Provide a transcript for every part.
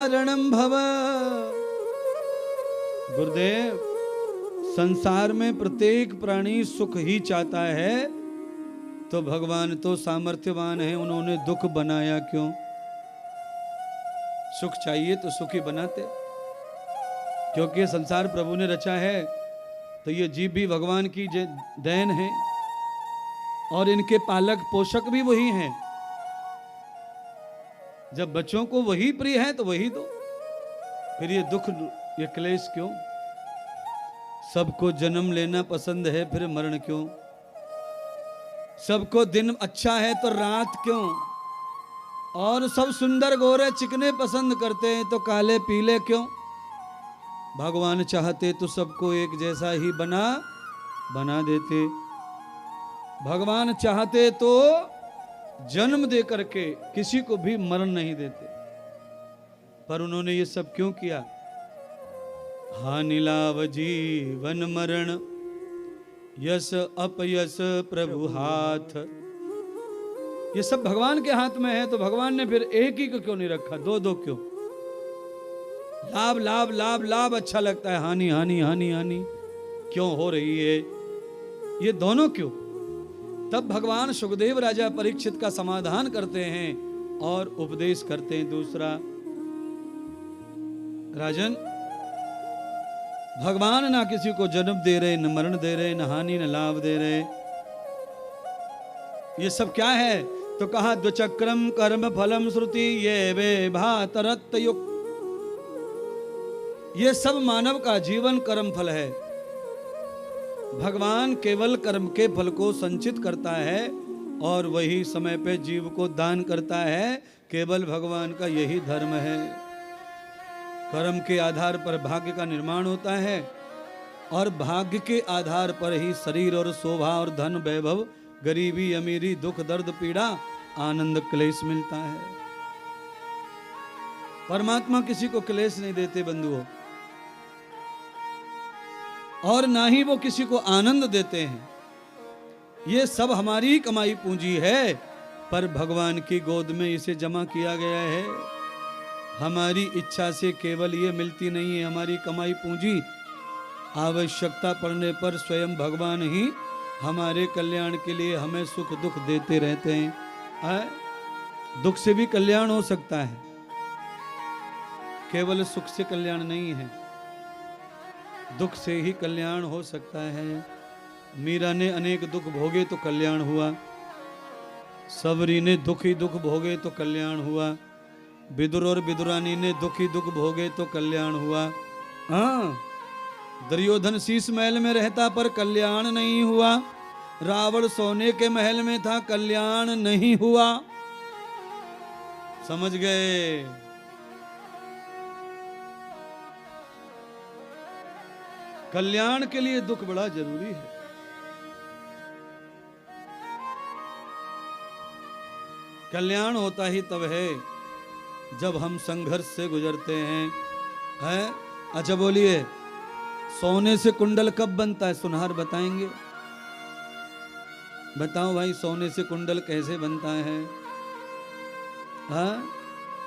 रणम भव। गुरुदेव, संसार में प्रत्येक प्राणी सुख ही चाहता है, तो भगवान तो सामर्थ्यवान है, उन्होंने दुख बनाया क्यों? सुख चाहिए तो सुख ही बनाते, क्योंकि संसार प्रभु ने रचा है, तो ये जीव भी भगवान की देन है और इनके पालक पोषक भी वही हैं। जब बच्चों को वही प्रिय है तो वही दो, फिर ये दुख ये क्लेश क्यों? सबको जन्म लेना पसंद है, फिर मरण क्यों? सबको दिन अच्छा है तो रात क्यों? और सब सुंदर गोरे चिकने पसंद करते हैं तो काले पीले क्यों? भगवान चाहते तो सबको एक जैसा ही बना देते। भगवान चाहते तो जन्म दे करके किसी को भी मरण नहीं देते, पर उन्होंने ये सब क्यों किया? हानि लाभ जीवन मरण, यश अपयश प्रभु हाथ। ये सब भगवान के हाथ में है, तो भगवान ने फिर एक ही को क्यों नहीं रखा? दो दो क्यों? लाभ लाभ लाभ लाभ अच्छा लगता है, हानि हानि हानि हानि क्यों हो रही है? ये दोनों क्यों? तब भगवान सुखदेव राजा परीक्षित का समाधान करते हैं और उपदेश करते हैं। दूसरा, राजन, भगवान ना किसी को जन्म दे रहे, न मरण दे रहे, न हानि न लाभ दे रहे। ये सब क्या है? तो कहा द्विचक्रम कर्म फलम श्रुति ये वे भातरत युक्त। ये सब मानव का जीवन कर्म फल है। भगवान केवल कर्म के फल को संचित करता है और वही समय पे जीव को दान करता है। केवल भगवान का यही धर्म है। कर्म के आधार पर भाग्य का निर्माण होता है और भाग्य के आधार पर ही शरीर और शोभा और धन वैभव, गरीबी अमीरी, दुख दर्द पीड़ा, आनंद क्लेश मिलता है। परमात्मा किसी को क्लेश नहीं देते बंधुओं, और ना ही वो किसी को आनंद देते हैं। ये सब हमारी कमाई पूंजी है, पर भगवान की गोद में इसे जमा किया गया है। हमारी इच्छा से केवल ये मिलती नहीं है हमारी कमाई पूंजी। आवश्यकता पड़ने पर स्वयं भगवान ही हमारे कल्याण के लिए हमें सुख दुख देते रहते हैं। दुख से भी कल्याण हो सकता है, केवल सुख से कल्याण नहीं है। दुख से ही कल्याण हो सकता है। मीरा ने अनेक दुख भोगे तो कल्याण हुआ, सबरी ने दुख ही दुख भोगे तो कल्याण हुआ, विदुर और विदुरानी ने दुख ही दुख भोगे तो कल्याण हुआ। हाँ, दुर्योधन शीश महल में रहता पर कल्याण नहीं हुआ, रावण सोने के महल में था, कल्याण नहीं हुआ। समझ गए? कल्याण के लिए दुख बड़ा जरूरी है। कल्याण होता ही तब है जब हम संघर्ष से गुजरते हैं। अच्छा बोलिए, सोने से कुंडल कब बनता है? सुनार बताएंगे। बताओ भाई, सोने से कुंडल कैसे बनता है? हाँ,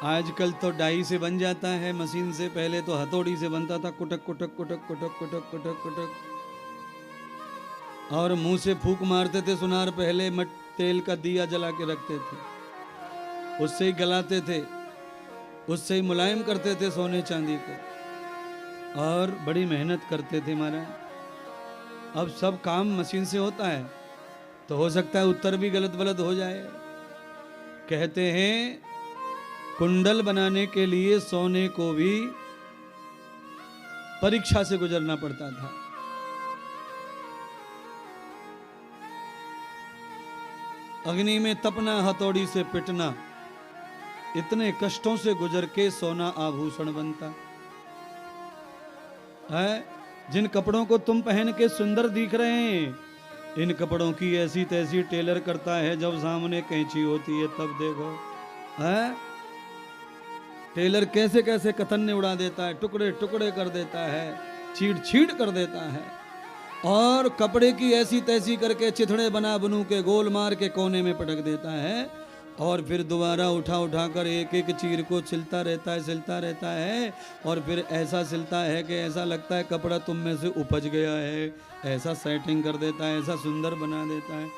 आजकल तो डाई से बन जाता है मशीन से, पहले तो हथौड़ी से बनता था, कुटक कुटक कुटक कुटक कुटक कुटक कुटक, और मुंह से फूंक मारते थे सुनार। पहले तेल का दिया जला के रखते थे, उससे ही गलाते थे, उससे ही मुलायम करते थे सोने चांदी को, और बड़ी मेहनत करते थे महाराज। अब सब काम मशीन से होता है, तो हो सकता है उत्तर भी गलत वलत हो जाए। कहते हैं कुंडल बनाने के लिए सोने को भी परीक्षा से गुजरना पड़ता था। अग्नि में तपना, हथौड़ी से पिटना, इतने कष्टों से गुजर के सोना आभूषण बनता है। जिन कपड़ों को तुम पहन के सुंदर दिख रहे हैं, इन कपड़ों की ऐसी तैसी टेलर करता है, जब सामने कैंची होती है तब देखो। है टेलर कैसे कैसे कतन्ने उड़ा देता है, टुकड़े टुकड़े कर देता है, छीड़ छीड़ कर देता है, और कपड़े की ऐसी तैसी करके चिथड़े बना बनू के गोल मार के कोने में पटक देता है। और फिर दोबारा उठा उठा कर एक एक चीर को सिलता रहता है और फिर ऐसा सिलता है कि ऐसा लगता है कपड़ा तुम में से उपज गया है, ऐसा सेटिंग कर देता है, ऐसा सुंदर बना देता है।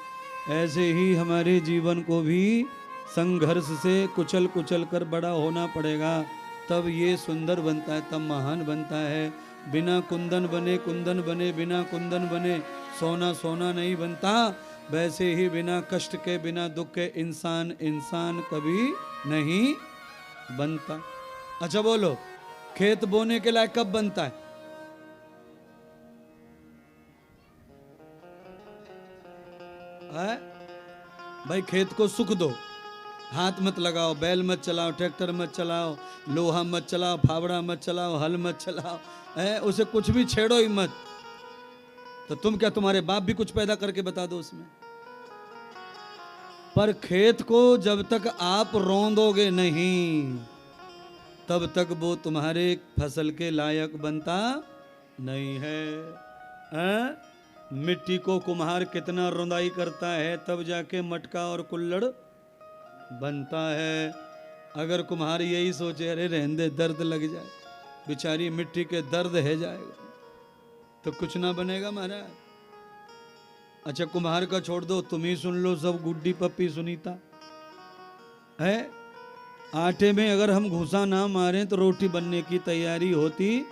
ऐसे ही हमारे जीवन को भी संघर्ष से कुचल कुचल कर बड़ा होना पड़ेगा, तब ये सुंदर बनता है, तब महान बनता है। बिना कुंदन बने कुंदन बने, बिना कुंदन बने सोना सोना नहीं बनता। वैसे ही बिना कष्ट के बिना दुख के इंसान इंसान कभी नहीं बनता। अच्छा बोलो, खेत बोने के लायक कब बनता है? भाई खेत को सुख दो, हाथ मत लगाओ, बैल मत चलाओ, ट्रैक्टर मत चलाओ, लोहा मत चलाओ, फावड़ा मत चलाओ, हल मत चलाओ, उसे कुछ भी छेड़ो ही मत। तो तुम क्या, तुम्हारे बाप भी कुछ पैदा करके बता दो उसमें? पर खेत को जब तक आप रौंदोगे नहीं, तब तक वो तुम्हारे फसल के लायक बनता नहीं है? मिट्टी को कुम्हार कितना रुंदाई करता है, तब जाके मटका और कुल्हड़ बनता है। अगर कुम्हार यही सोचे अरे रहने दे, दर्द लग जाए, बेचारी मिट्टी के दर्द है जाएगा, तो कुछ ना बनेगा महाराज। अच्छा कुम्हार का छोड़ दो, तुम ही सुन लो सब, गुड्डी पप्पी सुनीता है। आटे में अगर हम घुसा ना मारें तो रोटी बनने की तैयारी होती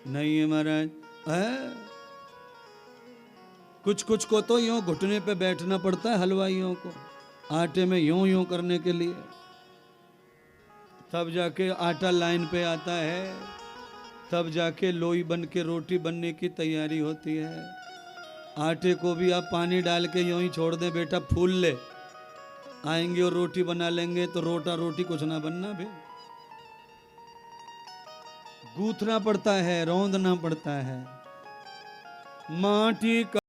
नहीं है महाराज है। कुछ कुछ को तो यूं घुटने पे बैठना पड़ता है हलवाइयों को, आटे में यूं यूं करने के लिए, तब जाके आटा लाइन पे आता है, तब जाके लोई बन के रोटी बनने की तैयारी होती है। आटे को भी आप पानी डाल के यूं ही छोड़ दें बेटा फूल ले, आएंगे और रोटी बना लेंगे तो रोटा रोटी कुछ ना बनना भी, गूंथना पड़ता है, रौंदना पड़ता है। माटी का